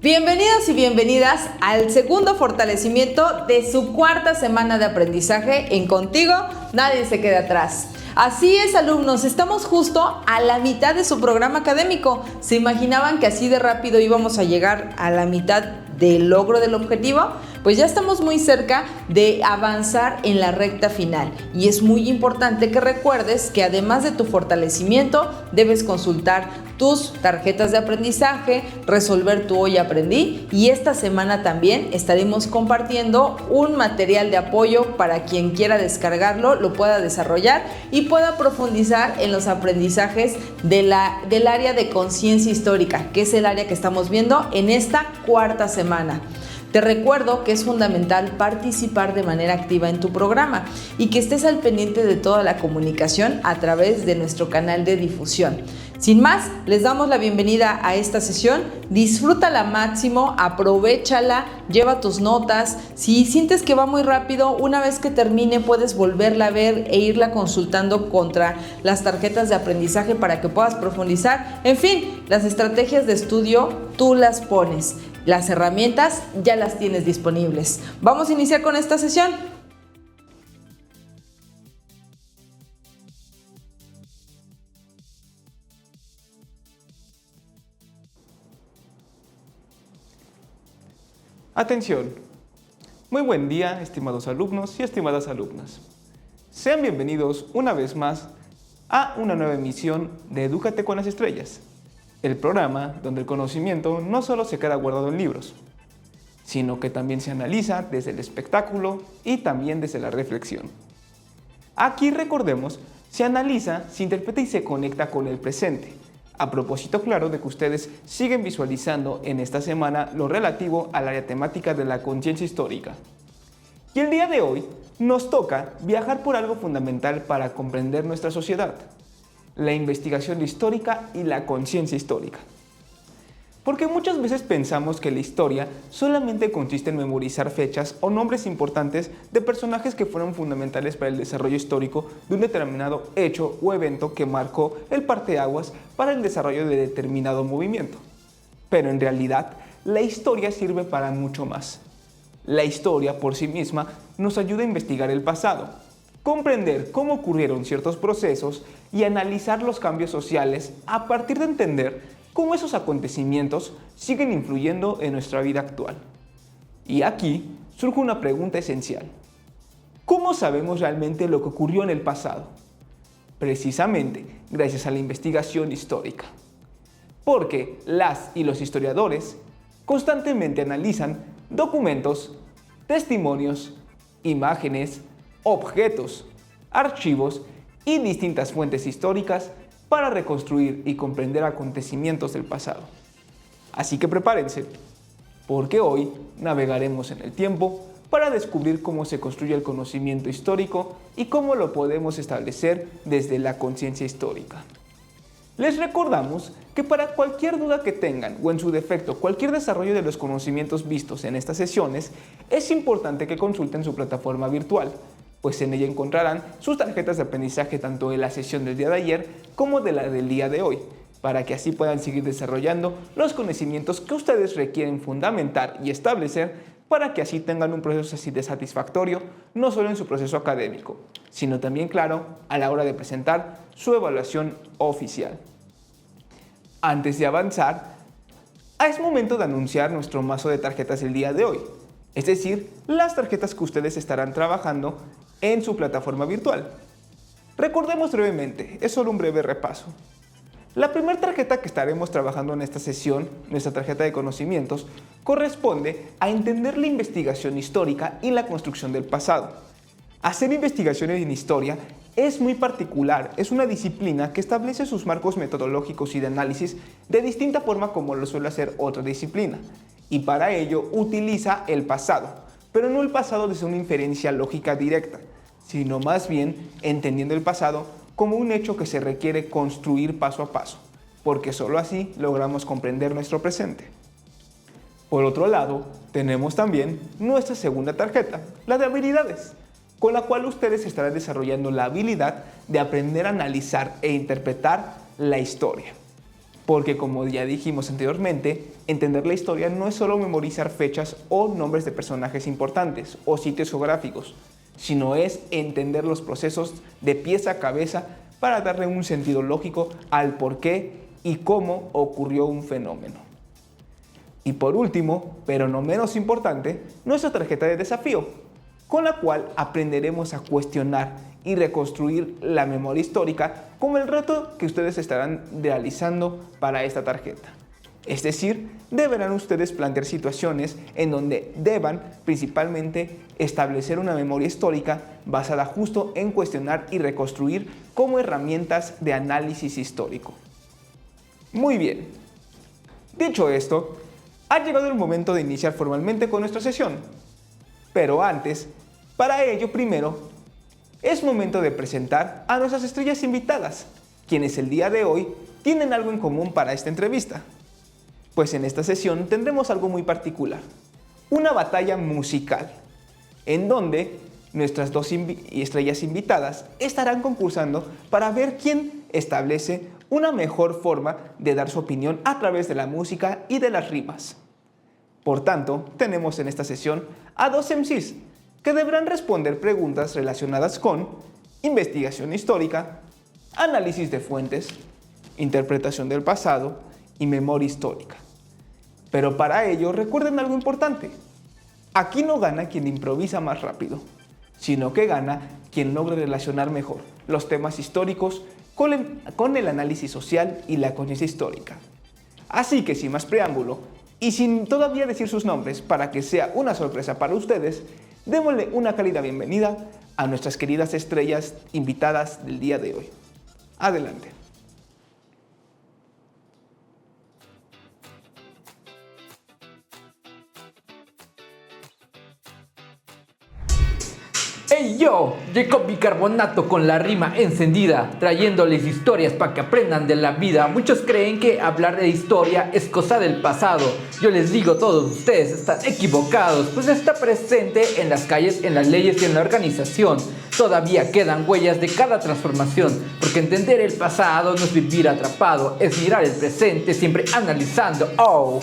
Bienvenidos y bienvenidas al segundo fortalecimiento de su cuarta semana de aprendizaje en Contigo Nadie se queda atrás. Así es, alumnos, estamos justo a la mitad de su programa académico. ¿Se imaginaban que así de rápido íbamos a llegar a la mitad del logro del objetivo? Pues ya estamos muy cerca de avanzar en la recta final y es muy importante que recuerdes que además de tu fortalecimiento debes consultar tus tarjetas de aprendizaje, resolver tu Hoy Aprendí, y esta semana también estaremos compartiendo un material de apoyo para quien quiera descargarlo, lo pueda desarrollar y pueda profundizar en los aprendizajes del área de conciencia histórica, que es el área que estamos viendo en esta cuarta semana. Te recuerdo que es fundamental participar de manera activa en tu programa y que estés al pendiente de toda la comunicación a través de nuestro canal de difusión. Sin más, les damos la bienvenida a esta sesión. Disfrútala máximo, aprovéchala, lleva tus notas. Si sientes que va muy rápido, una vez que termine puedes volverla a ver e irla consultando contra las tarjetas de aprendizaje para que puedas profundizar. En fin, las estrategias de estudio tú las pones. Las herramientas ya las tienes disponibles. Vamos a iniciar con esta sesión. Atención. Muy buen día, estimados alumnos y estimadas alumnas. Sean bienvenidos una vez más a una nueva emisión de Edúcate con las Estrellas, el programa donde el conocimiento no solo se queda guardado en libros, sino que también se analiza desde el espectáculo y también desde la reflexión. Aquí, recordemos, se analiza, se interpreta y se conecta con el presente, a propósito claro de que ustedes siguen visualizando en esta semana lo relativo al área temática de la conciencia histórica. Y el día de hoy nos toca viajar por algo fundamental para comprender nuestra sociedad: la investigación histórica y la conciencia histórica. Porque muchas veces pensamos que la historia solamente consiste en memorizar fechas o nombres importantes de personajes que fueron fundamentales para el desarrollo histórico de un determinado hecho o evento que marcó el parteaguas para el desarrollo de determinado movimiento. Pero en realidad, la historia sirve para mucho más. La historia por sí misma nos ayuda a investigar el pasado, comprender cómo ocurrieron ciertos procesos y analizar los cambios sociales a partir de entender cómo esos acontecimientos siguen influyendo en nuestra vida actual. Y aquí surge una pregunta esencial: ¿cómo sabemos realmente lo que ocurrió en el pasado? Precisamente gracias a la investigación histórica. Porque las y los historiadores constantemente analizan documentos, testimonios, imágenes, objetos, archivos y distintas fuentes históricas para reconstruir y comprender acontecimientos del pasado. Así que prepárense, porque hoy navegaremos en el tiempo para descubrir cómo se construye el conocimiento histórico y cómo lo podemos establecer desde la conciencia histórica. Les recordamos que para cualquier duda que tengan o en su defecto cualquier desarrollo de los conocimientos vistos en estas sesiones, es importante que consulten su plataforma virtual, pues en ella encontrarán sus tarjetas de aprendizaje tanto de la sesión del día de ayer como de la del día de hoy, para que así puedan seguir desarrollando los conocimientos que ustedes requieren fundamentar y establecer para que así tengan un proceso así de satisfactorio, no solo en su proceso académico, sino también, claro, a la hora de presentar su evaluación oficial. Antes de avanzar, es momento de anunciar nuestro mazo de tarjetas del día de hoy, es decir, las tarjetas que ustedes estarán trabajando en su plataforma virtual. Recordemos brevemente, es solo un breve repaso. La primera tarjeta que estaremos trabajando en esta sesión, nuestra tarjeta de conocimientos, corresponde a entender la investigación histórica y la construcción del pasado. Hacer investigaciones en historia es muy particular, es una disciplina que establece sus marcos metodológicos y de análisis de distinta forma como lo suele hacer otra disciplina, y para ello utiliza el pasado, pero no el pasado desde una inferencia lógica directa, sino más bien entendiendo el pasado como un hecho que se requiere construir paso a paso, porque solo así logramos comprender nuestro presente. Por otro lado, tenemos también nuestra segunda tarjeta, la de habilidades, con la cual ustedes estarán desarrollando la habilidad de aprender a analizar e interpretar la historia. Porque como ya dijimos anteriormente, entender la historia no es solo memorizar fechas o nombres de personajes importantes o sitios geográficos, sino es entender los procesos de pies a cabeza para darle un sentido lógico al por qué y cómo ocurrió un fenómeno. Y por último, pero no menos importante, nuestra tarjeta de desafío, con la cual aprenderemos a cuestionar y reconstruir la memoria histórica como el reto que ustedes estarán realizando para esta tarjeta. Es decir, deberán ustedes plantear situaciones en donde deban principalmente establecer una memoria histórica basada justo en cuestionar y reconstruir como herramientas de análisis histórico. Muy bien. Dicho esto, ha llegado el momento de iniciar formalmente con nuestra sesión. Pero antes, para ello primero, es momento de presentar a nuestras estrellas invitadas, quienes el día de hoy tienen algo en común para esta entrevista. Pues en esta sesión tendremos algo muy particular, una batalla musical, en donde nuestras dos estrellas invitadas estarán concursando para ver quién establece una mejor forma de dar su opinión a través de la música y de las rimas. Por tanto, tenemos en esta sesión a dos MCs que deberán responder preguntas relacionadas con investigación histórica, análisis de fuentes, interpretación del pasado y memoria histórica. Pero para ello recuerden algo importante. Aquí no gana quien improvisa más rápido, sino que gana quien logra relacionar mejor los temas históricos con el análisis social y la conciencia histórica. Así que sin más preámbulo, y sin todavía decir sus nombres para que sea una sorpresa para ustedes, démosle una cálida bienvenida a nuestras queridas estrellas invitadas del día de hoy. Adelante. Hey yo, Jacob Bicarbonato con la rima encendida, trayéndoles historias para que aprendan de la vida. Muchos creen que hablar de historia es cosa del pasado. Yo les digo, todos ustedes están equivocados, pues está presente en las calles, en las leyes y en la organización. Todavía quedan huellas de cada transformación, porque entender el pasado no es vivir atrapado, es mirar el presente siempre analizando. Oh.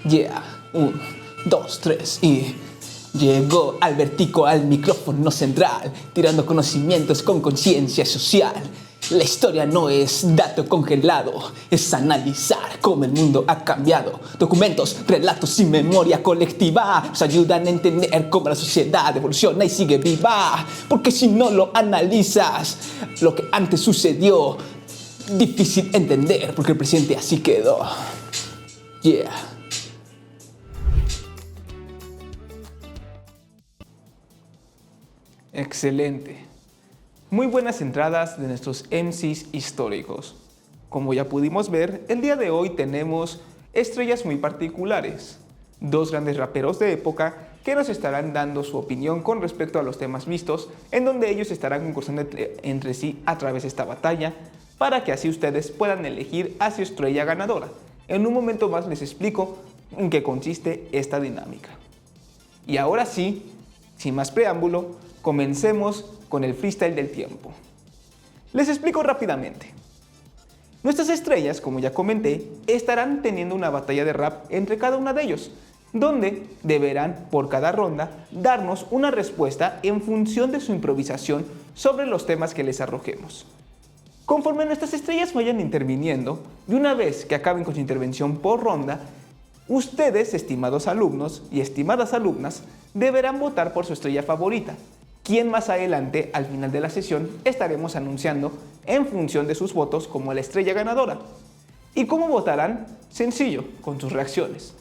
Yeah, 1, 2, 3 y... Llegó Albertico al micrófono central, tirando conocimientos con conciencia social. La historia no es dato congelado, es analizar cómo el mundo ha cambiado. Documentos, relatos y memoria colectiva nos ayudan a entender cómo la sociedad evoluciona y sigue viva. Porque si no lo analizas, lo que antes sucedió, difícil entender porque el presente así quedó. Yeah. Excelente. Muy buenas entradas de nuestros MCs históricos. Como ya pudimos ver, el día de hoy tenemos estrellas muy particulares. Dos grandes raperos de época que nos estarán dando su opinión con respecto a los temas vistos, en donde ellos estarán concursando entre sí a través de esta batalla, para que así ustedes puedan elegir a su estrella ganadora. En un momento más les explico en qué consiste esta dinámica. Y ahora sí, sin más preámbulo, comencemos con el freestyle del tiempo. Les explico rápidamente. Nuestras estrellas, como ya comenté, estarán teniendo una batalla de rap entre cada una de ellos, donde deberán, por cada ronda, darnos una respuesta en función de su improvisación sobre los temas que les arrojemos. Conforme nuestras estrellas vayan interviniendo, y una vez que acaben con su intervención por ronda, ustedes, estimados alumnos y estimadas alumnas, deberán votar por su estrella favorita, quien más adelante, al final de la sesión, estaremos anunciando en función de sus votos como la estrella ganadora. ¿Y cómo votarán? Sencillo, con sus reacciones.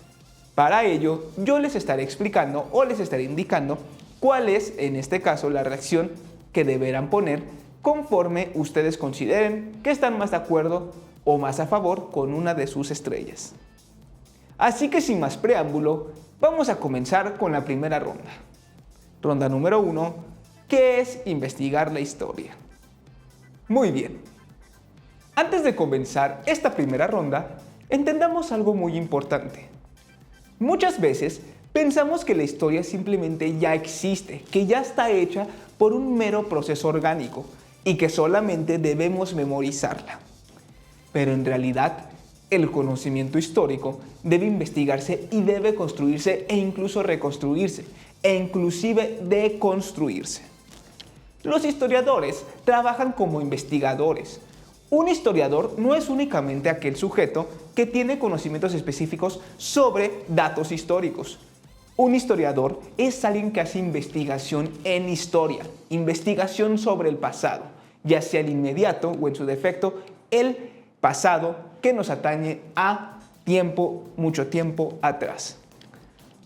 Para ello, yo les estaré explicando o les estaré indicando cuál es, en este caso, la reacción que deberán poner conforme ustedes consideren que están más de acuerdo o más a favor con una de sus estrellas. Así que sin más preámbulo, vamos a comenzar con la primera ronda. Ronda número 1, que es investigar la historia. Muy bien. Antes de comenzar esta primera ronda, entendamos algo muy importante. Muchas veces pensamos que la historia simplemente ya existe, que ya está hecha por un mero proceso orgánico y que solamente debemos memorizarla. pero en realidad el conocimiento histórico debe investigarse y debe construirse e incluso reconstruirse e inclusive deconstruirse. Los historiadores trabajan como investigadores. Un historiador no es únicamente aquel sujeto que tiene conocimientos específicos sobre datos históricos. Un historiador es alguien que hace investigación en historia, investigación sobre el pasado, ya sea el inmediato o en su defecto el pasado que nos atañe a tiempo, mucho tiempo atrás.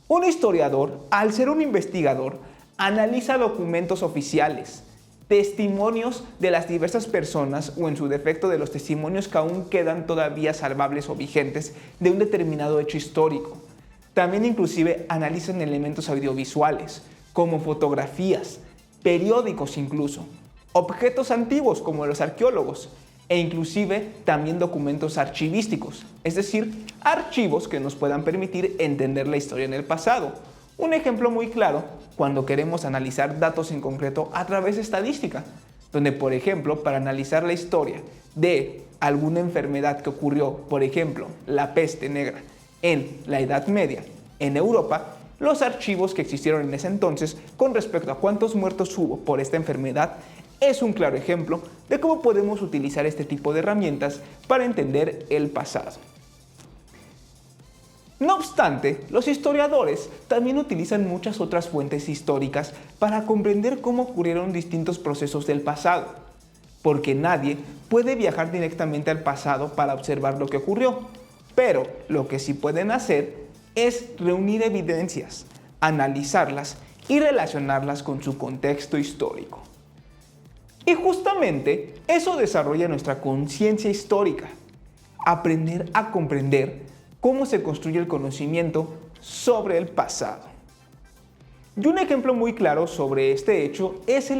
Un historiador, al ser un investigador, analiza documentos oficiales, testimonios de las diversas personas o en su defecto de los testimonios que aún quedan todavía salvables o vigentes de un determinado hecho histórico. También inclusive analizan elementos audiovisuales, como fotografías, periódicos incluso, objetos antiguos como los arqueólogos, e inclusive también documentos archivísticos, es decir, archivos que nos puedan permitir entender la historia en el pasado. Un ejemplo muy claro cuando queremos analizar datos en concreto a través de estadística, donde por ejemplo para analizar la historia de alguna enfermedad que ocurrió, por ejemplo la peste negra en la Edad Media en Europa, los archivos que existieron en ese entonces con respecto a cuántos muertos hubo por esta enfermedad es un claro ejemplo de cómo podemos utilizar este tipo de herramientas para entender el pasado. No obstante, los historiadores también utilizan muchas otras fuentes históricas para comprender cómo ocurrieron distintos procesos del pasado, porque nadie puede viajar directamente al pasado para observar lo que ocurrió, pero lo que sí pueden hacer es reunir evidencias, analizarlas y relacionarlas con su contexto histórico. Y justamente eso desarrolla nuestra conciencia histórica, aprender a comprender cómo se construye el conocimiento sobre el pasado. Y un ejemplo muy claro sobre este hecho es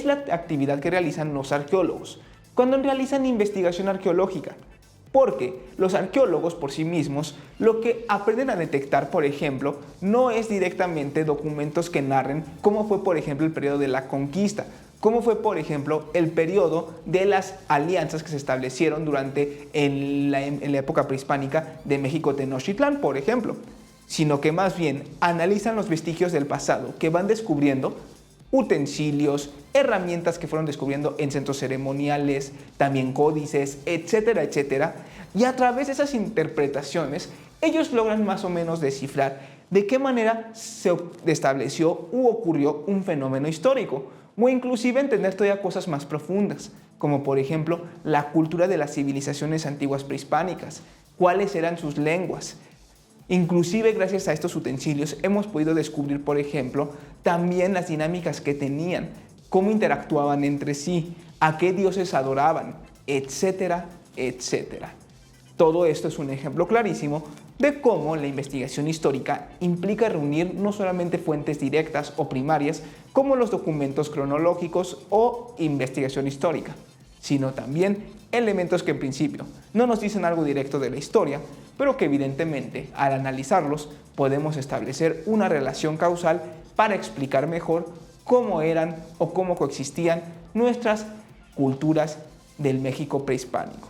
la actividad que realizan los arqueólogos cuando realizan investigación arqueológica, porque los arqueólogos por sí mismos lo que aprenden a detectar, por ejemplo, no es directamente documentos que narren cómo fue, por ejemplo, el periodo de la conquista, cómo fue, por ejemplo, el periodo de las alianzas que se establecieron durante en la época prehispánica de México-Tenochtitlán, por ejemplo, sino que más bien analizan los vestigios del pasado que van descubriendo utensilios, herramientas que fueron descubriendo en centros ceremoniales, también códices, etcétera, etcétera, y a través de esas interpretaciones ellos logran más o menos descifrar de qué manera se estableció u ocurrió un fenómeno histórico, o inclusive entender todavía cosas más profundas, como por ejemplo la cultura de las civilizaciones antiguas prehispánicas, cuáles eran sus lenguas. Inclusive gracias a estos utensilios hemos podido descubrir, por ejemplo, también las dinámicas que tenían, cómo interactuaban entre sí, a qué dioses adoraban, etcétera, etcétera. Todo esto es un ejemplo clarísimo de cómo la investigación histórica implica reunir no solamente fuentes directas o primarias como los documentos cronológicos o investigación histórica, sino también elementos que en principio no nos dicen algo directo de la historia, pero que evidentemente al analizarlos podemos establecer una relación causal para explicar mejor cómo eran o cómo coexistían nuestras culturas del México prehispánico.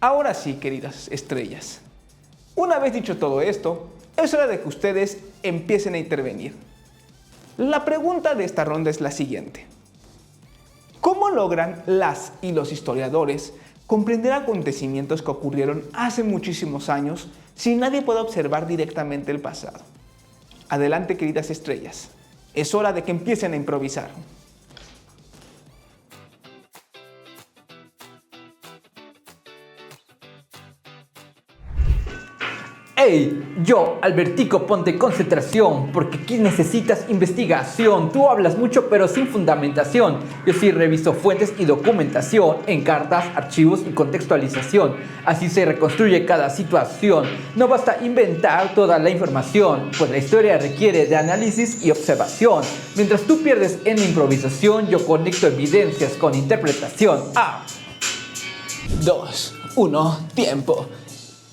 Ahora sí, queridas estrellas, una vez dicho todo esto, es hora de que ustedes empiecen a intervenir. La pregunta de esta ronda es la siguiente. ¿Cómo logran las y los historiadores comprender acontecimientos que ocurrieron hace muchísimos años si nadie puede observar directamente el pasado? Adelante, queridas estrellas. Es hora de que empiecen a improvisar. Hey, yo, Albertico, ponte concentración, porque aquí necesitas investigación. Tú hablas mucho pero sin fundamentación. Yo sí reviso fuentes y documentación en cartas, archivos y contextualización. Así se reconstruye cada situación. No basta inventar toda la información, pues la historia requiere de análisis y observación. Mientras tú pierdes en la improvisación, yo conecto evidencias con interpretación. 2, 1, tiempo.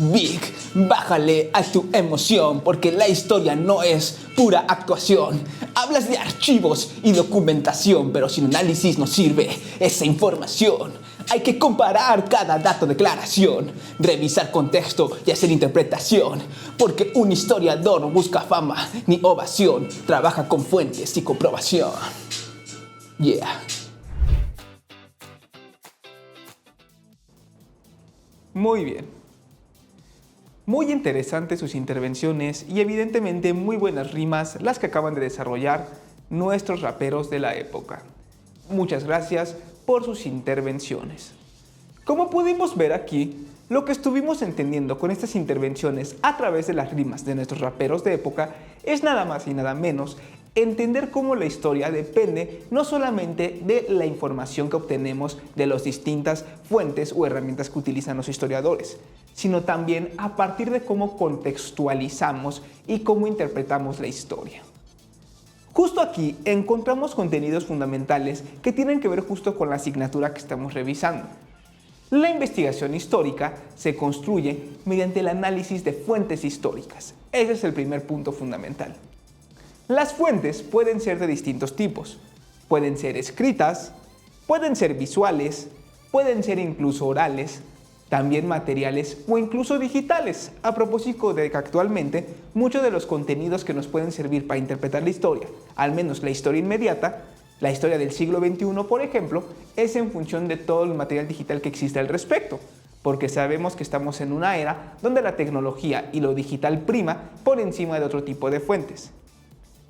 Big Bájale a tu emoción, porque la historia no es pura actuación. Hablas de archivos y documentación, pero sin análisis no sirve esa información. Hay que comparar cada dato, declaración, revisar contexto y hacer interpretación, porque un historiador no busca fama ni ovación, trabaja con fuentes y comprobación. Yeah. Muy bien. Muy interesantes sus intervenciones y evidentemente muy buenas rimas las que acaban de desarrollar nuestros raperos de la época. Muchas gracias por sus intervenciones. Como pudimos ver aquí, lo que estuvimos entendiendo con estas intervenciones a través de las rimas de nuestros raperos de época es nada más y nada menos entender cómo la historia depende no solamente de la información que obtenemos de las distintas fuentes o herramientas que utilizan los historiadores, sino también a partir de cómo contextualizamos y cómo interpretamos la historia. Justo aquí encontramos contenidos fundamentales que tienen que ver justo con la asignatura que estamos revisando. La investigación histórica se construye mediante el análisis de fuentes históricas. Ese es el primer punto fundamental. Las fuentes pueden ser de distintos tipos. Pueden ser escritas, pueden ser visuales, pueden ser incluso orales, también materiales o incluso digitales. A propósito de que actualmente muchos de los contenidos que nos pueden servir para interpretar la historia, al menos la historia inmediata, la historia del siglo XXI, por ejemplo, es en función de todo el material digital que existe al respecto, porque sabemos que estamos en una era donde la tecnología y lo digital prima por encima de otro tipo de fuentes.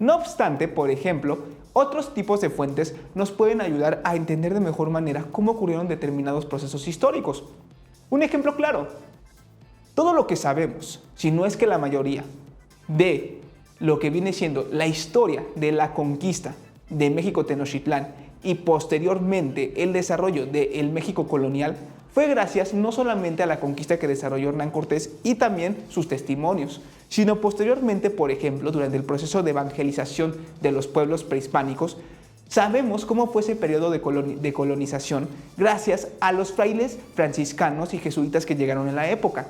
No obstante, por ejemplo, otros tipos de fuentes nos pueden ayudar a entender de mejor manera cómo ocurrieron determinados procesos históricos. Un ejemplo claro, todo lo que sabemos, si no es que la mayoría, de lo que viene siendo la historia de la conquista de México Tenochtitlán y posteriormente el desarrollo del México colonial, fue gracias no solamente a la conquista que desarrolló Hernán Cortés y también sus testimonios, sino posteriormente, por ejemplo, durante el proceso de evangelización de los pueblos prehispánicos. Sabemos cómo fue ese periodo de colonización gracias a los frailes franciscanos y jesuitas que llegaron en la época.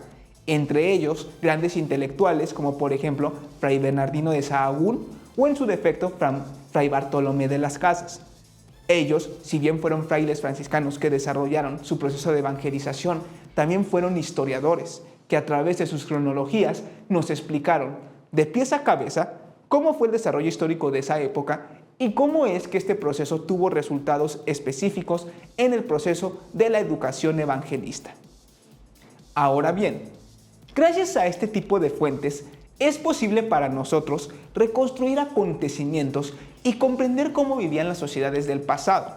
Entre ellos, grandes intelectuales como por ejemplo Fray Bernardino de Sahagún o en su defecto Fray Bartolomé de las Casas. Ellos, si bien fueron frailes franciscanos que desarrollaron su proceso de evangelización, también fueron historiadores que a través de sus cronologías nos explicaron de pies a cabeza cómo fue el desarrollo histórico de esa época y cómo es que este proceso tuvo resultados específicos en el proceso de la educación evangelista. Ahora bien, gracias a este tipo de fuentes, es posible para nosotros reconstruir acontecimientos y comprender cómo vivían las sociedades del pasado.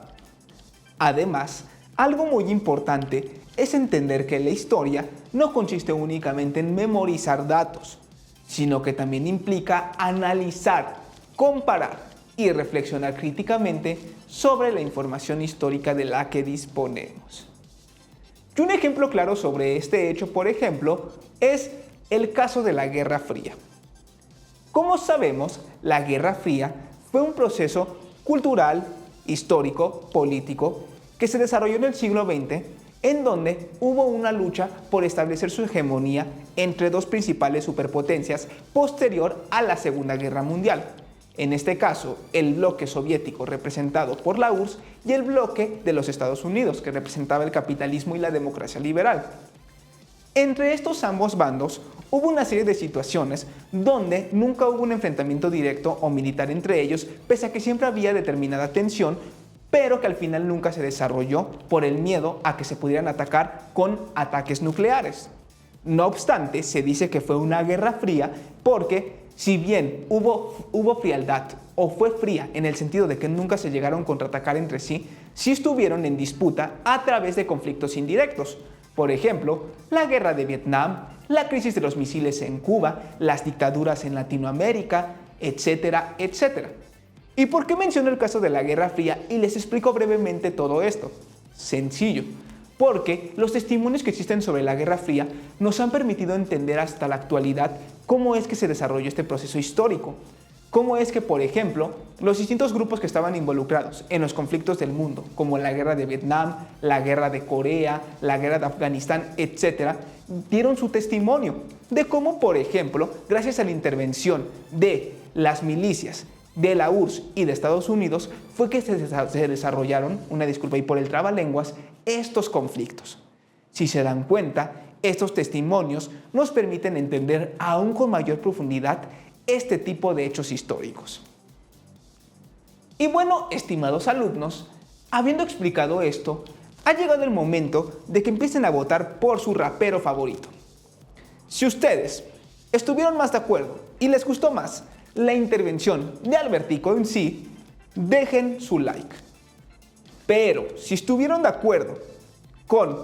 Además, algo muy importante es entender que la historia no consiste únicamente en memorizar datos, sino que también implica analizar, comparar y reflexionar críticamente sobre la información histórica de la que disponemos. Y un ejemplo claro sobre este hecho, por ejemplo, es el caso de la Guerra Fría. Como sabemos, la Guerra Fría fue un proceso cultural, histórico, político, que se desarrolló en el siglo XX, en donde hubo una lucha por establecer su hegemonía entre dos principales superpotencias posterior a la Segunda Guerra Mundial. En este caso, el bloque soviético representado por la URSS y el bloque de los Estados Unidos, que representaba el capitalismo y la democracia liberal. Entre estos ambos bandos hubo una serie de situaciones donde nunca hubo un enfrentamiento directo o militar entre ellos, pese a que siempre había determinada tensión, pero que al final nunca se desarrolló por el miedo a que se pudieran atacar con ataques nucleares. No obstante, se dice que fue una guerra fría porque si bien hubo frialdad o fue fría en el sentido de que nunca se llegaron a contraatacar entre sí, sí estuvieron en disputa a través de conflictos indirectos. Por ejemplo, la guerra de Vietnam, la crisis de los misiles en Cuba, las dictaduras en Latinoamérica, etcétera, etcétera. ¿Y por qué menciono el caso de la Guerra Fría y les explico brevemente todo esto? Sencillo, porque los testimonios que existen sobre la Guerra Fría nos han permitido entender hasta la actualidad cómo es que se desarrolló este proceso histórico. cómo es que, por ejemplo, los distintos grupos que estaban involucrados en los conflictos del mundo, como la guerra de Vietnam, la guerra de Corea, la guerra de Afganistán, etc., dieron su testimonio de cómo, por ejemplo, gracias a la intervención de las milicias de la URSS y de Estados Unidos, fue que se desarrollaron, una disculpa y por el trabalenguas, estos conflictos. Si se dan cuenta, estos testimonios nos permiten entender aún con mayor profundidad este tipo de hechos históricos. Y bueno, estimados alumnos, habiendo explicado esto, ha llegado el momento de que empiecen a votar por su rapero favorito. Si ustedes estuvieron más de acuerdo y les gustó más la intervención de Albertico en sí, dejen su like. Pero si estuvieron de acuerdo con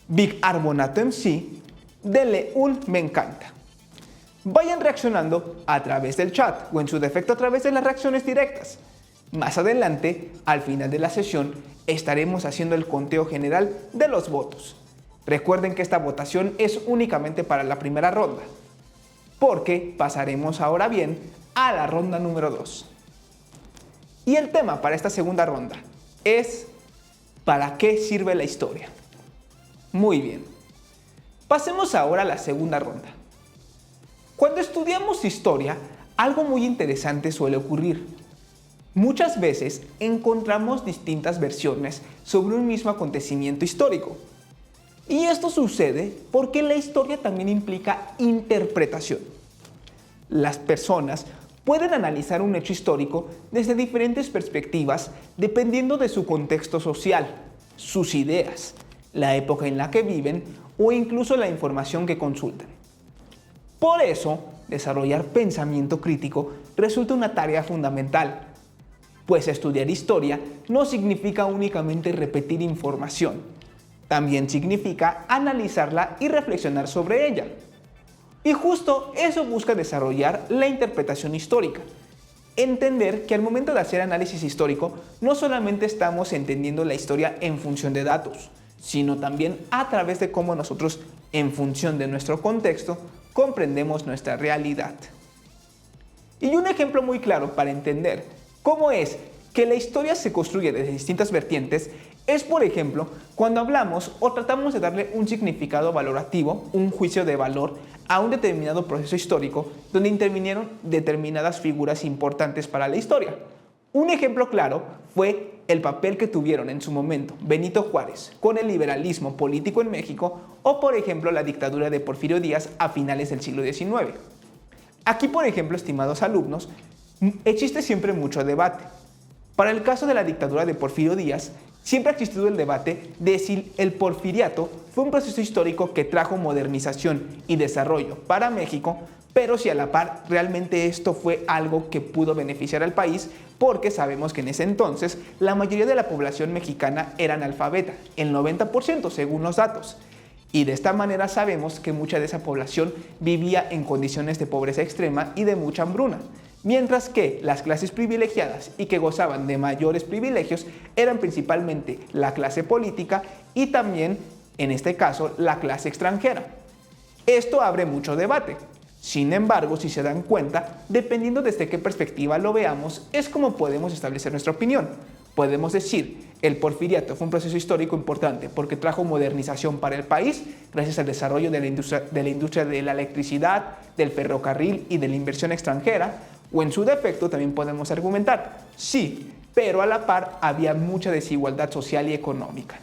Bicarbonato en sí, denle un me encanta. Vayan reaccionando a través del chat o en su defecto a través de las reacciones directas. Más adelante, al final de la sesión, estaremos haciendo el conteo general de los votos. Recuerden que esta votación es únicamente para la primera ronda, porque pasaremos ahora bien a la ronda número 2. Y el tema para esta segunda ronda es ¿para qué sirve la historia? Muy bien. Pasemos ahora a la segunda ronda. Cuando estudiamos historia, algo muy interesante suele ocurrir. Muchas veces encontramos distintas versiones sobre un mismo acontecimiento histórico. Y esto sucede porque la historia también implica interpretación. Las personas pueden analizar un hecho histórico desde diferentes perspectivas dependiendo de su contexto social, sus ideas, la época en la que viven o incluso la información que consultan. Por eso, desarrollar pensamiento crítico resulta una tarea fundamental, pues estudiar historia no significa únicamente repetir información, también significa analizarla y reflexionar sobre ella. Y justo eso busca desarrollar la interpretación histórica. Entender que al momento de hacer análisis histórico no solamente estamos entendiendo la historia en función de datos, sino también a través de cómo nosotros, en función de nuestro contexto, comprendemos nuestra realidad. Y un ejemplo muy claro para entender cómo es que la historia se construye desde distintas vertientes es, por ejemplo, cuando hablamos o tratamos de darle un significado valorativo, un juicio de valor a un determinado proceso histórico donde intervinieron determinadas figuras importantes para la historia. Un ejemplo claro fue el papel que tuvieron en su momento Benito Juárez con el liberalismo político en México o, por ejemplo, la dictadura de Porfirio Díaz a finales del siglo XIX. Aquí, por ejemplo, estimados alumnos, existe siempre mucho debate. Para el caso de la dictadura de Porfirio Díaz, siempre ha existido el debate de si el porfiriato fue un proceso histórico que trajo modernización y desarrollo para México, pero si a la par realmente esto fue algo que pudo beneficiar al país, porque sabemos que en ese entonces la mayoría de la población mexicana era analfabeta, el 90% según los datos. Y de esta manera sabemos que mucha de esa población vivía en condiciones de pobreza extrema y de mucha hambruna, mientras que las clases privilegiadas y que gozaban de mayores privilegios eran principalmente la clase política y también, en este caso, la clase extranjera. Esto abre mucho debate. Sin embargo, si se dan cuenta, dependiendo desde qué perspectiva lo veamos, es como podemos establecer nuestra opinión. Podemos decir, el porfiriato fue un proceso histórico importante porque trajo modernización para el país gracias al desarrollo de la industria de la electricidad, del ferrocarril y de la inversión extranjera, o en su defecto también podemos argumentar, sí, pero a la par había mucha desigualdad social y económica.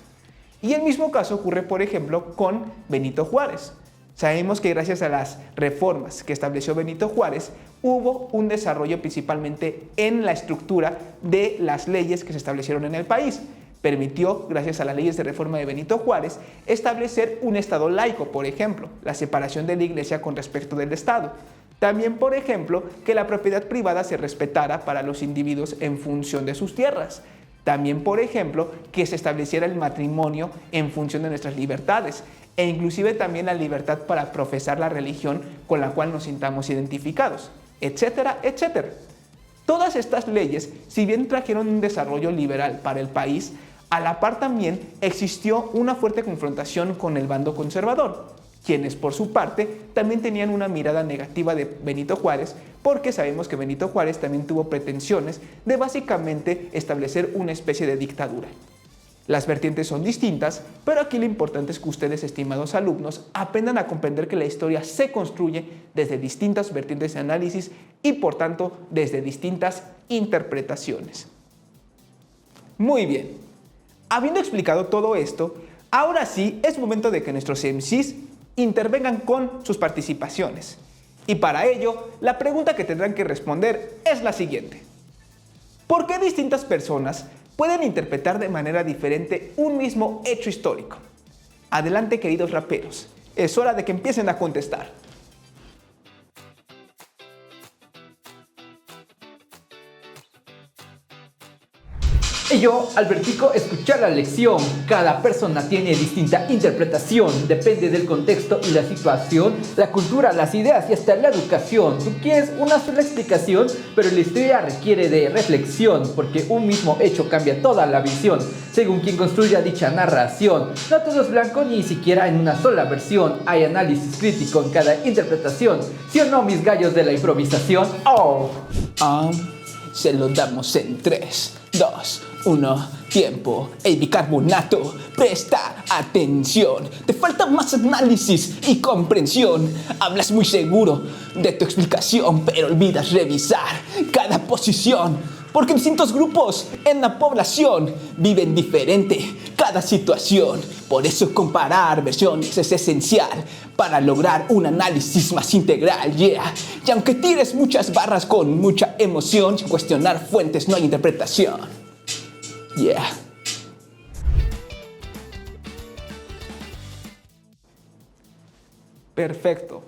Y el mismo caso ocurre, por ejemplo, con Benito Juárez. Sabemos que gracias a las reformas que estableció Benito Juárez, hubo un desarrollo principalmente en la estructura de las leyes que se establecieron en el país. Permitió, gracias a las leyes de reforma de Benito Juárez, establecer un Estado laico, por ejemplo, la separación de la Iglesia con respecto del Estado. También, por ejemplo, que la propiedad privada se respetara para los individuos en función de sus tierras. También, por ejemplo, que se estableciera el matrimonio en función de nuestras libertades e inclusive también la libertad para profesar la religión con la cual nos sintamos identificados, etcétera, etcétera. Todas estas leyes, si bien trajeron un desarrollo liberal para el país, a la par también existió una fuerte confrontación con el bando conservador, quienes por su parte también tenían una mirada negativa de Benito Juárez porque sabemos que Benito Juárez también tuvo pretensiones de básicamente establecer una especie de dictadura. Las vertientes son distintas, pero aquí lo importante es que ustedes, estimados alumnos, aprendan a comprender que la historia se construye desde distintas vertientes de análisis y, por tanto, desde distintas interpretaciones. Muy bien. Habiendo explicado todo esto, ahora sí es momento de que nuestros MCs intervengan con sus participaciones. Y para ello, la pregunta que tendrán que responder es la siguiente. ¿Por qué distintas personas pueden interpretar de manera diferente un mismo hecho histórico? Adelante, queridos raperos. Es hora de que empiecen a contestar. Y yo, Albertico, escuchar la lección. Cada persona tiene distinta interpretación. Depende del contexto y la situación, la cultura, las ideas y hasta la educación. Tú quieres una sola explicación, pero la historia requiere de reflexión, porque un mismo hecho cambia toda la visión, según quien construya dicha narración. No todo es blanco ni siquiera en una sola versión. Hay análisis crítico en cada interpretación. ¿Sí o no, mis gallos de la improvisación? ¡Oh! Se lo damos en 3, 2, 1, tiempo. Ey, bicarbonato, presta atención. Te falta más análisis y comprensión. Hablas muy seguro de tu explicación, pero olvidas revisar cada posición. Porque distintos grupos en la población viven diferente cada situación. Por eso comparar versiones es esencial para lograr un análisis más integral, yeah. Y aunque tires muchas barras con mucha emoción, sin cuestionar fuentes no hay interpretación, yeah. Perfecto.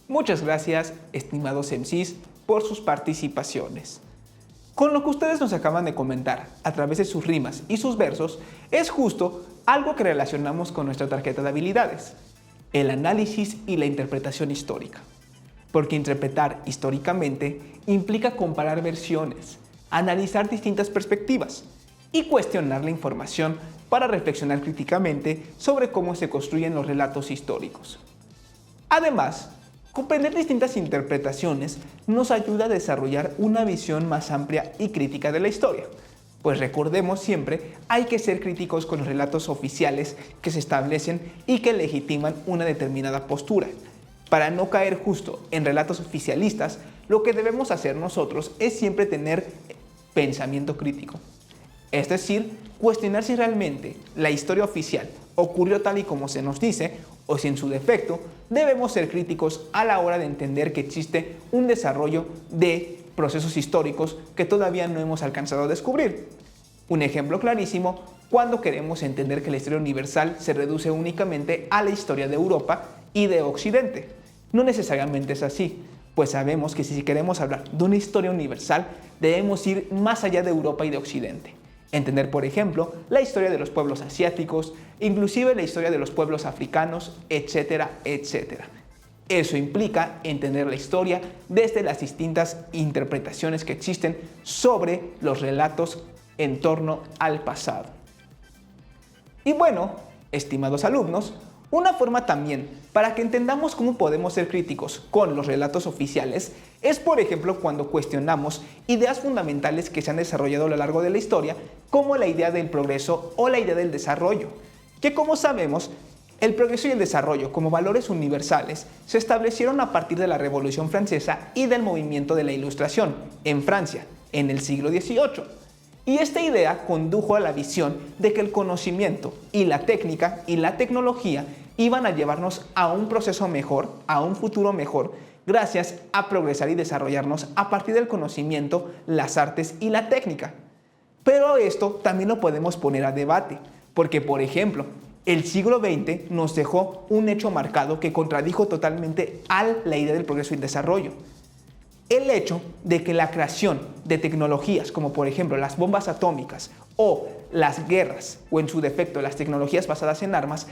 Muchas gracias, estimados MCs, por sus participaciones. Con lo que ustedes nos acaban de comentar a través de sus rimas y sus versos, es justo algo que relacionamos con nuestra tarjeta de habilidades: el análisis y la interpretación histórica. Porque interpretar históricamente implica comparar versiones, analizar distintas perspectivas y cuestionar la información para reflexionar críticamente sobre cómo se construyen los relatos históricos. Además, comprender distintas interpretaciones nos ayuda a desarrollar una visión más amplia y crítica de la historia. Pues recordemos siempre, hay que ser críticos con los relatos oficiales que se establecen y que legitiman una determinada postura. Para no caer justo en relatos oficialistas, lo que debemos hacer nosotros es siempre tener pensamiento crítico. Es decir, cuestionar si realmente la historia oficial ocurrió tal y como se nos dice, o si en su defecto debemos ser críticos a la hora de entender que existe un desarrollo de procesos históricos que todavía no hemos alcanzado a descubrir. Un ejemplo clarísimo, cuando queremos entender que la historia universal se reduce únicamente a la historia de Europa y de Occidente. No necesariamente es así, pues sabemos que si queremos hablar de una historia universal, debemos ir más allá de Europa y de Occidente. Entender, por ejemplo, la historia de los pueblos asiáticos, inclusive la historia de los pueblos africanos, etcétera, etcétera. Eso implica entender la historia desde las distintas interpretaciones que existen sobre los relatos en torno al pasado. Y bueno, estimados alumnos, una forma también para que entendamos cómo podemos ser críticos con los relatos oficiales es, por ejemplo, cuando cuestionamos ideas fundamentales que se han desarrollado a lo largo de la historia, como la idea del progreso o la idea del desarrollo, que, como sabemos, el progreso y el desarrollo como valores universales se establecieron a partir de la Revolución Francesa y del movimiento de la Ilustración en Francia en el siglo XVIII. Y esta idea condujo a la visión de que el conocimiento y la técnica y la tecnología iban a llevarnos a un proceso mejor, a un futuro mejor, gracias a progresar y desarrollarnos a partir del conocimiento, las artes y la técnica. Pero esto también lo podemos poner a debate, porque, por ejemplo, el siglo XX nos dejó un hecho marcado que contradijo totalmente a la idea del progreso y el desarrollo. El hecho de que la creación de tecnologías como, por ejemplo, las bombas atómicas o las guerras, o en su defecto las tecnologías basadas en armas,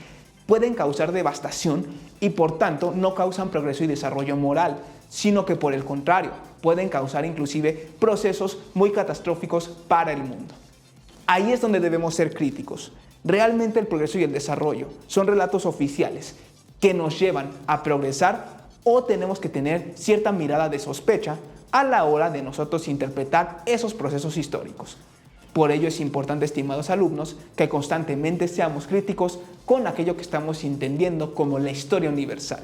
pueden causar devastación y por tanto no causan progreso y desarrollo moral, sino que por el contrario pueden causar inclusive procesos muy catastróficos para el mundo. Ahí es donde debemos ser críticos. Realmente el progreso y el desarrollo son relatos oficiales que nos llevan a progresar o tenemos que tener cierta mirada de sospecha a la hora de nosotros interpretar esos procesos históricos. Por ello es importante, estimados alumnos, que constantemente seamos críticos con aquello que estamos entendiendo como la historia universal.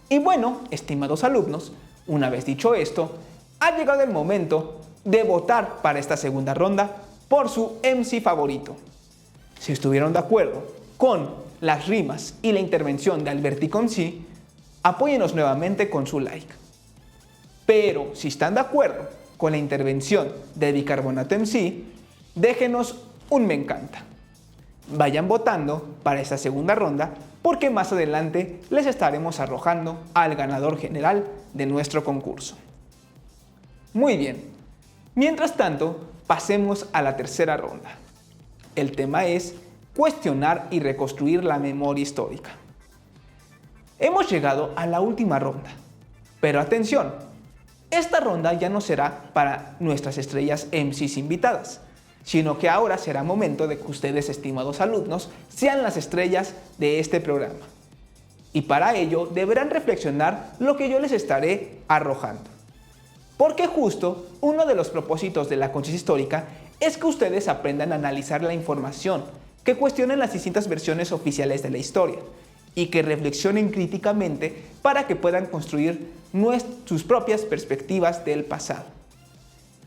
Y bueno, estimados alumnos, una vez dicho esto, ha llegado el momento de votar para esta segunda ronda por su MC favorito. Si estuvieron de acuerdo con las rimas y la intervención de Albertico MC, apóyenos nuevamente con su like. Pero si están de acuerdo con la intervención de Bicarbonato MC, déjenos un me encanta. Vayan votando para esta segunda ronda porque más adelante les estaremos arrojando al ganador general de nuestro concurso. Muy bien, mientras tanto pasemos a la tercera ronda. El tema es cuestionar y reconstruir la memoria histórica. Hemos llegado a la última ronda, pero atención, esta ronda ya no será para nuestras estrellas MCs invitadas, sino que ahora será momento de que ustedes, estimados alumnos, sean las estrellas de este programa. Y para ello deberán reflexionar lo que yo les estaré arrojando. Porque justo uno de los propósitos de la conciencia histórica es que ustedes aprendan a analizar la información, que cuestionen las distintas versiones oficiales de la historia y que reflexionen críticamente para que puedan construir sus propias perspectivas del pasado.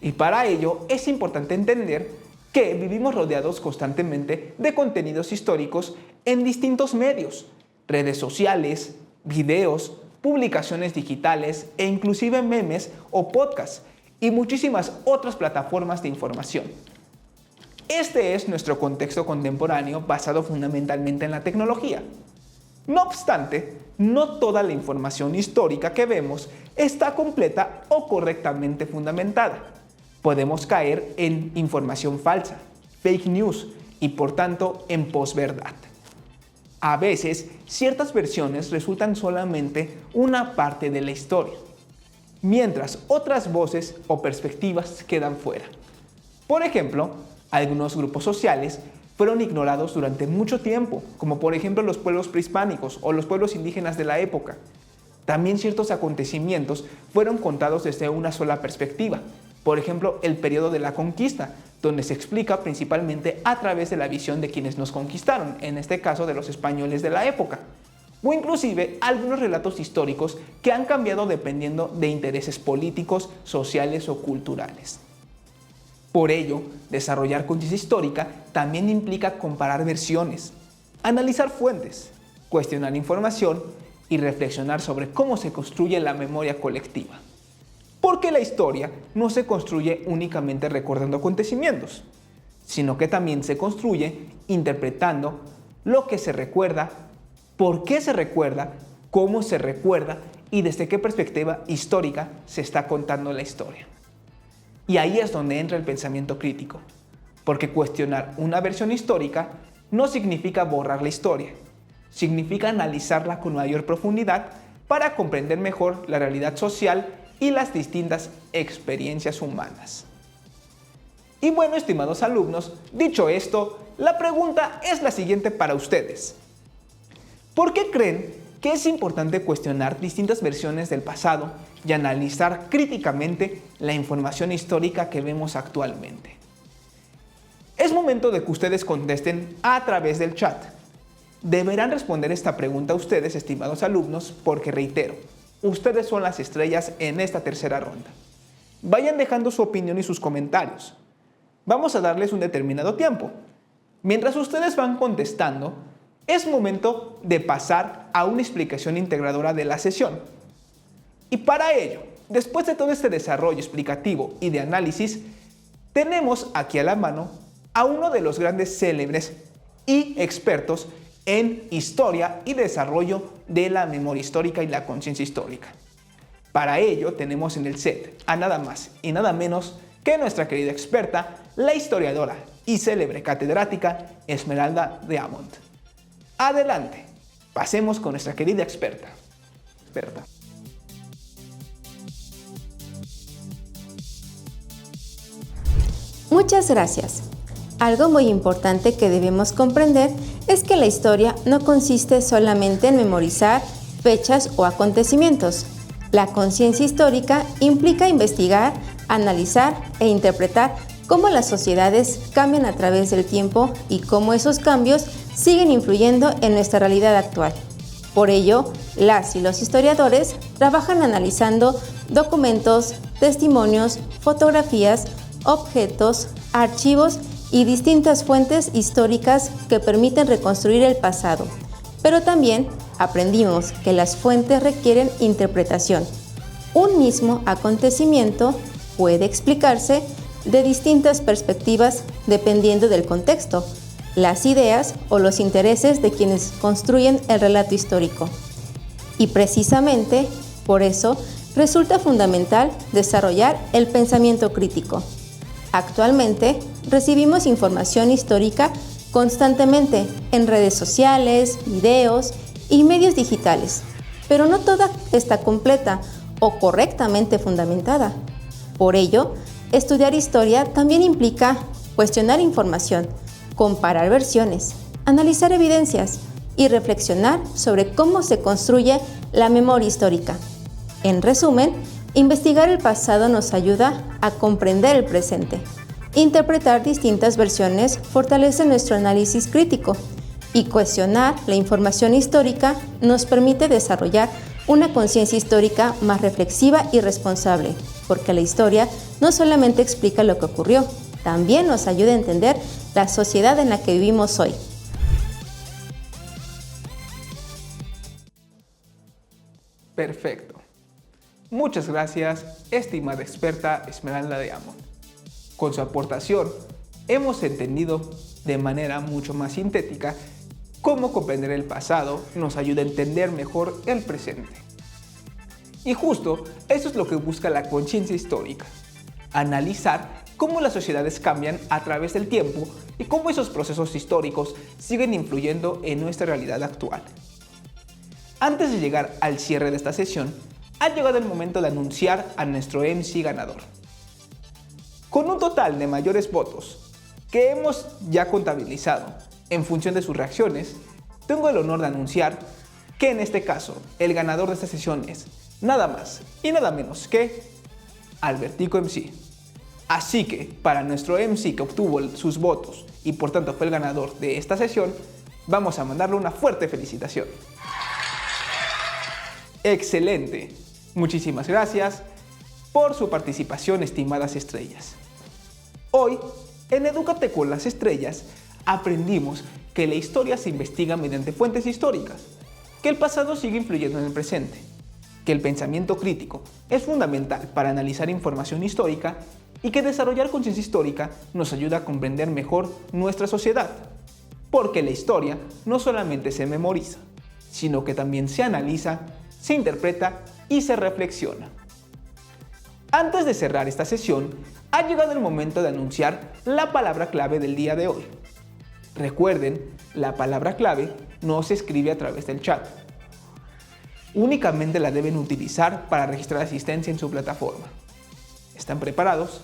Y para ello es importante entender que vivimos rodeados constantemente de contenidos históricos en distintos medios, redes sociales, videos, publicaciones digitales e inclusive memes o podcasts y muchísimas otras plataformas de información. Este es nuestro contexto contemporáneo basado fundamentalmente en la tecnología. No obstante, no toda la información histórica que vemos está completa o correctamente fundamentada. Podemos caer en información falsa, fake news y por tanto en posverdad. A veces, ciertas versiones resultan solamente una parte de la historia, mientras otras voces o perspectivas quedan fuera. Por ejemplo, algunos grupos sociales fueron ignorados durante mucho tiempo, como por ejemplo los pueblos prehispánicos o los pueblos indígenas de la época. También ciertos acontecimientos fueron contados desde una sola perspectiva, por ejemplo el periodo de la conquista, donde se explica principalmente a través de la visión de quienes nos conquistaron, en este caso de los españoles de la época, o inclusive algunos relatos históricos que han cambiado dependiendo de intereses políticos, sociales o culturales. Por ello, desarrollar conciencia histórica también implica comparar versiones, analizar fuentes, cuestionar información y reflexionar sobre cómo se construye la memoria colectiva. Porque la historia no se construye únicamente recordando acontecimientos, sino que también se construye interpretando lo que se recuerda, por qué se recuerda, cómo se recuerda y desde qué perspectiva histórica se está contando la historia. Y ahí es donde entra el pensamiento crítico, porque cuestionar una versión histórica no significa borrar la historia, significa analizarla con mayor profundidad para comprender mejor la realidad social y las distintas experiencias humanas. Y bueno, estimados alumnos, dicho esto, la pregunta es la siguiente para ustedes. ¿Por qué creen que es importante cuestionar distintas versiones del pasado y analizar críticamente la información histórica que vemos actualmente? Es momento de que ustedes contesten a través del chat. Deberán responder esta pregunta ustedes, estimados alumnos, porque reitero, ustedes son las estrellas en esta tercera ronda. Vayan dejando su opinión y sus comentarios. Vamos a darles un determinado tiempo. Mientras ustedes van contestando, es momento de pasar a una explicación integradora de la sesión. Y para ello, después de todo este desarrollo explicativo y de análisis, tenemos aquí a la mano a uno de los grandes célebres y expertos en historia y desarrollo de la memoria histórica y la conciencia histórica. Para ello tenemos en el set a nada más y nada menos que nuestra querida experta, la historiadora y célebre catedrática Esmeralda de Amont. Adelante, pasemos con nuestra querida experta. Muchas gracias. Algo muy importante que debemos comprender es que la historia no consiste solamente en memorizar fechas o acontecimientos. La conciencia histórica implica investigar, analizar e interpretar cómo las sociedades cambian a través del tiempo y cómo esos cambios siguen influyendo en nuestra realidad actual. Por ello, las y los historiadores trabajan analizando documentos, testimonios, fotografías, objetos, archivos y distintas fuentes históricas que permiten reconstruir el pasado. Pero también aprendimos que las fuentes requieren interpretación. Un mismo acontecimiento puede explicarse de distintas perspectivas dependiendo del contexto, las ideas o los intereses de quienes construyen el relato histórico. Y precisamente por eso resulta fundamental desarrollar el pensamiento crítico. Actualmente recibimos información histórica constantemente en redes sociales, videos y medios digitales, pero no toda está completa o correctamente fundamentada. Por ello, estudiar historia también implica cuestionar información, comparar versiones, analizar evidencias y reflexionar sobre cómo se construye la memoria histórica. En resumen, investigar el pasado nos ayuda a comprender el presente. Interpretar distintas versiones fortalece nuestro análisis crítico y cuestionar la información histórica nos permite desarrollar una conciencia histórica más reflexiva y responsable, porque la historia no solamente explica lo que ocurrió, también nos ayuda a entender la sociedad en la que vivimos hoy. Perfecto. Muchas gracias, estimada experta Esmeralda de Amon. Con su aportación, hemos entendido de manera mucho más sintética cómo comprender el pasado nos ayuda a entender mejor el presente. Y justo eso es lo que busca la conciencia histórica: analizar cómo las sociedades cambian a través del tiempo y cómo esos procesos históricos siguen influyendo en nuestra realidad actual. Antes de llegar al cierre de esta sesión, ha llegado el momento de anunciar a nuestro MC ganador. Con un total de mayores votos que hemos ya contabilizado en función de sus reacciones, tengo el honor de anunciar que en este caso el ganador de esta sesión es nada más y nada menos que Albertico MC. Así que para nuestro MC que obtuvo sus votos y por tanto fue el ganador de esta sesión, vamos a mandarle una fuerte felicitación. ¡Excelente! Muchísimas gracias por su participación, estimadas estrellas. Hoy, en Edúcate con las Estrellas, aprendimos que la historia se investiga mediante fuentes históricas, que el pasado sigue influyendo en el presente, que el pensamiento crítico es fundamental para analizar información histórica y que desarrollar conciencia histórica nos ayuda a comprender mejor nuestra sociedad, porque la historia no solamente se memoriza, sino que también se analiza, se interpreta y se reflexiona. Antes de cerrar esta sesión, ha llegado el momento de anunciar la palabra clave del día de hoy. Recuerden, la palabra clave no se escribe a través del chat. Únicamente la deben utilizar para registrar asistencia en su plataforma. ¿Están preparados?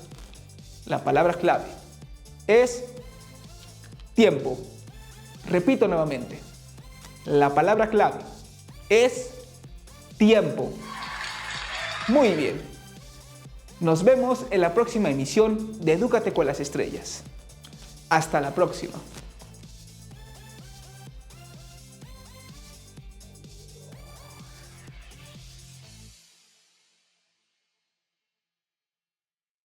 La palabra clave es tiempo. Repito nuevamente, la palabra clave es tiempo. Muy bien. Nos vemos en la próxima emisión de Edúcate con las Estrellas. Hasta la próxima.